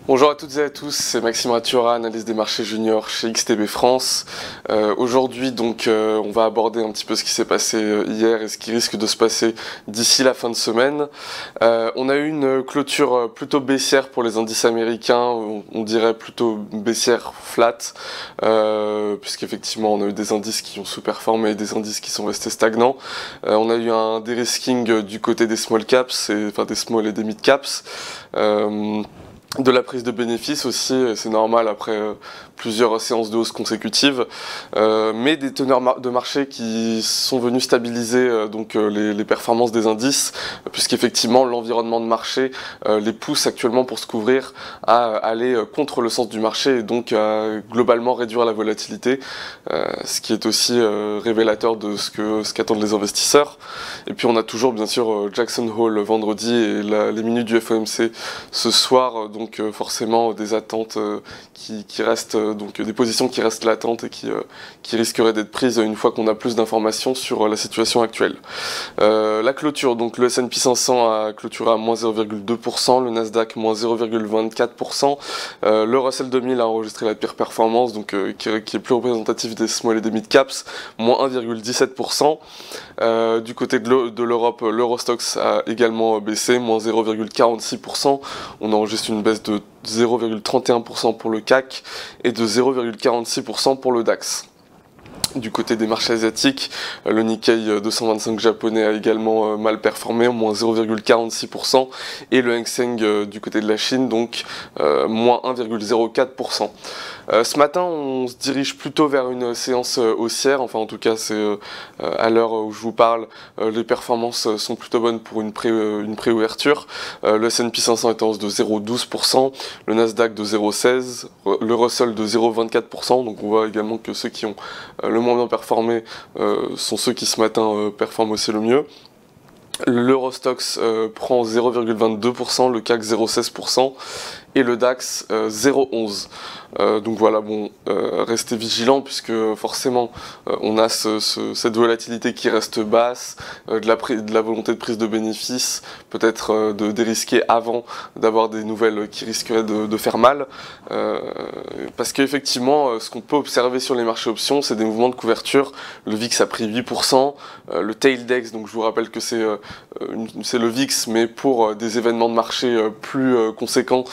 Bonjour à toutes et à tous, c'est Maxime Ratura, analyse des marchés juniors chez XTB France. Aujourd'hui on va aborder un petit peu ce qui s'est passé hier et ce qui risque de se passer d'ici la fin de semaine. On a eu une clôture plutôt baissière pour les indices américains, on dirait plutôt baissière flat, puisqu'effectivement on a eu des indices qui ont sous-performé et des indices qui sont restés stagnants. On a eu un dérisking du côté des small caps, enfin des small et des mid caps. De la prise de bénéfices aussi, c'est normal après plusieurs séances de hausse consécutives, mais des teneurs de marché qui sont venus stabiliser les performances des indices, puisqu'effectivement l'environnement de marché les pousse actuellement pour se couvrir à aller contre le sens du marché et donc à globalement réduire la volatilité, ce qui est aussi révélateur de ce qu'attendent les investisseurs. Et puis on a toujours bien sûr Jackson Hole vendredi et les minutes du FOMC ce soir, donc forcément des attentes qui restent, donc des positions qui restent latentes et qui risqueraient d'être prises une fois qu'on a plus d'informations sur la situation actuelle. La clôture, donc le S&P 500 a clôturé à moins 0,2%, le Nasdaq moins 0,24%, le Russell 2000 a enregistré la pire performance, donc qui est plus représentatif des small et des mid caps, moins 1,17%. Du côté de l'Europe, l'Eurostoxx a également baissé, moins 0,46%. On enregistre une baisse de 0,31% pour le CAC et de 0,46% pour le DAX. Du côté des marchés asiatiques, le Nikkei 225 japonais a également mal performé, moins 0,46%, et le Hang Seng du côté de la Chine, donc moins 1,04%. Ce matin, on se dirige plutôt vers une séance haussière, enfin en tout cas c'est à l'heure où je vous parle, les performances sont plutôt bonnes pour une pré-ouverture. Le S&P 500 est en hausse de 0,12%, le Nasdaq de 0,16%, le Russell de 0,24%, donc on voit également que ceux qui ont le moins bien performé sont ceux qui ce matin performent aussi le mieux. L'Eurostoxx prend 0,22%, le CAC 0,16% et le DAX 0,11%. Donc voilà, bon, restez vigilants puisque forcément on a cette volatilité qui reste basse, de la volonté de prise de bénéfices, peut-être de dérisquer avant d'avoir des nouvelles qui risqueraient de faire mal, parce qu'effectivement ce qu'on peut observer sur les marchés options, c'est des mouvements de couverture. Le VIX a pris 8%, le Taildex, donc je vous rappelle que c'est le VIX mais pour des événements de marché plus conséquents,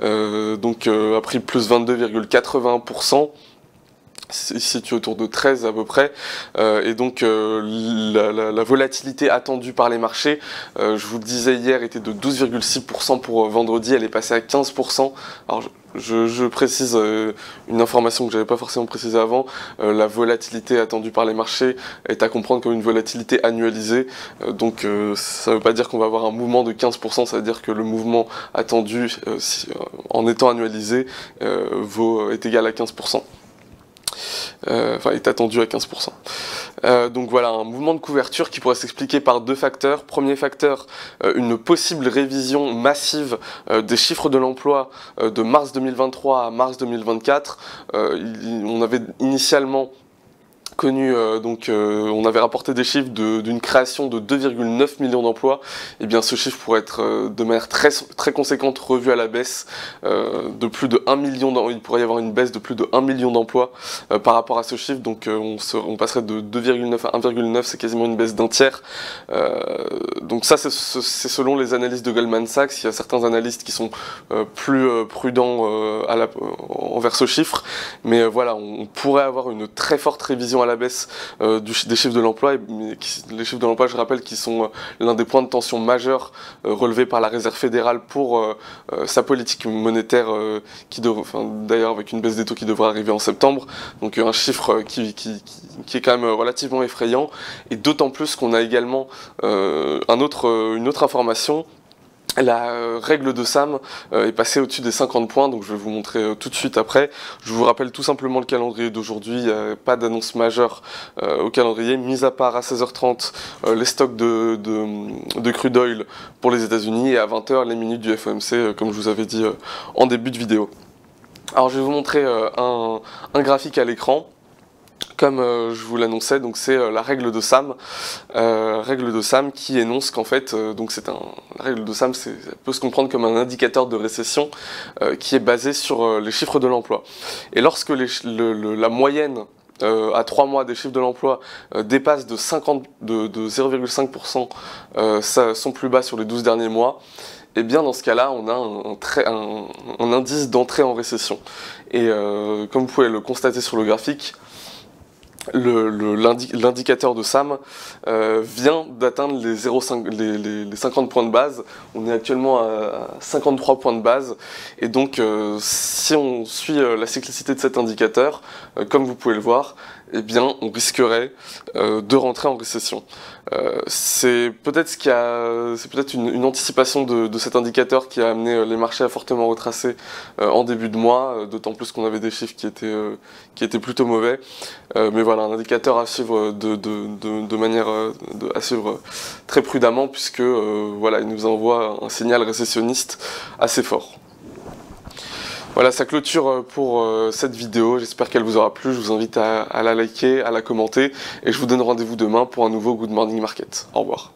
a pris plus 22,81%. Il se situe autour de 13 à peu près, et donc la volatilité attendue par les marchés, je vous le disais hier, était de 12,6% pour vendredi, elle est passée à 15%. Alors je précise une information que j'avais pas forcément précisée avant, la volatilité attendue par les marchés est à comprendre comme une volatilité annualisée, donc ça veut pas dire qu'on va avoir un mouvement de 15%, ça veut dire que le mouvement attendu en étant annualisé est égal à 15%. Est attendu à 15%. Donc voilà, un mouvement de couverture qui pourrait s'expliquer par deux facteurs. Premier facteur, une possible révision massive des chiffres de l'emploi de mars 2023 à mars 2024. On avait initialement connu, on avait rapporté des chiffres d'une création de 2,9 millions d'emplois. Et bien ce chiffre pourrait être de manière très conséquente revu à la baisse, de plus de 1 million il pourrait y avoir une baisse de plus de 1 million d'emplois par rapport à ce chiffre, donc on passerait de 2,9 à 1,9, c'est quasiment une baisse d'un tiers. Donc ça c'est selon les analyses de Goldman Sachs. Il y a certains analystes qui sont plus prudents envers ce chiffre, mais voilà, on pourrait avoir une très forte révision à la baisse des chiffres de l'emploi, les chiffres de l'emploi, je rappelle, qui sont l'un des points de tension majeurs relevés par la Réserve fédérale pour sa politique monétaire, d'ailleurs avec une baisse des taux qui devrait arriver en septembre, donc un chiffre qui est quand même relativement effrayant, et d'autant plus qu'on a également une autre information. La règle de Sam est passée au-dessus des 50 points, donc je vais vous montrer tout de suite après. Je vous rappelle tout simplement le calendrier d'aujourd'hui, il n'y a pas d'annonce majeure au calendrier, mis à part à 16h30 les stocks de crude oil pour les États-Unis et à 20h les minutes du FOMC, comme je vous avais dit en début de vidéo. Alors je vais vous montrer un graphique à l'écran. Comme je vous l'annonçais, donc c'est la règle de Sam, qui énonce qu'en fait, la règle de Sam, ça peut se comprendre comme un indicateur de récession qui est basé sur les chiffres de l'emploi. Et lorsque la moyenne à 3 mois des chiffres de l'emploi dépasse de 0,5% son plus bas sur les 12 derniers mois, et bien dans ce cas-là, on a un indice d'entrée en récession. Et comme vous pouvez le constater sur le graphique, l'indicateur de Sam vient d'atteindre les 50 points de base. On est actuellement à 53 points de base, et donc si on suit la cyclicité de cet indicateur, comme vous pouvez le voir, eh bien on risquerait de rentrer en récession. C'est peut-être une anticipation de cet indicateur qui a amené les marchés à fortement retracer en début de mois, d'autant plus qu'on avait des chiffres qui étaient plutôt mauvais. Mais voilà, un indicateur à suivre à suivre très prudemment, puisque voilà, il nous envoie un signal récessionniste assez fort. Voilà, ça clôture pour cette vidéo. J'espère qu'elle vous aura plu. Je vous invite à la liker, à la commenter, et je vous donne rendez-vous demain pour un nouveau Good Morning Market. Au revoir.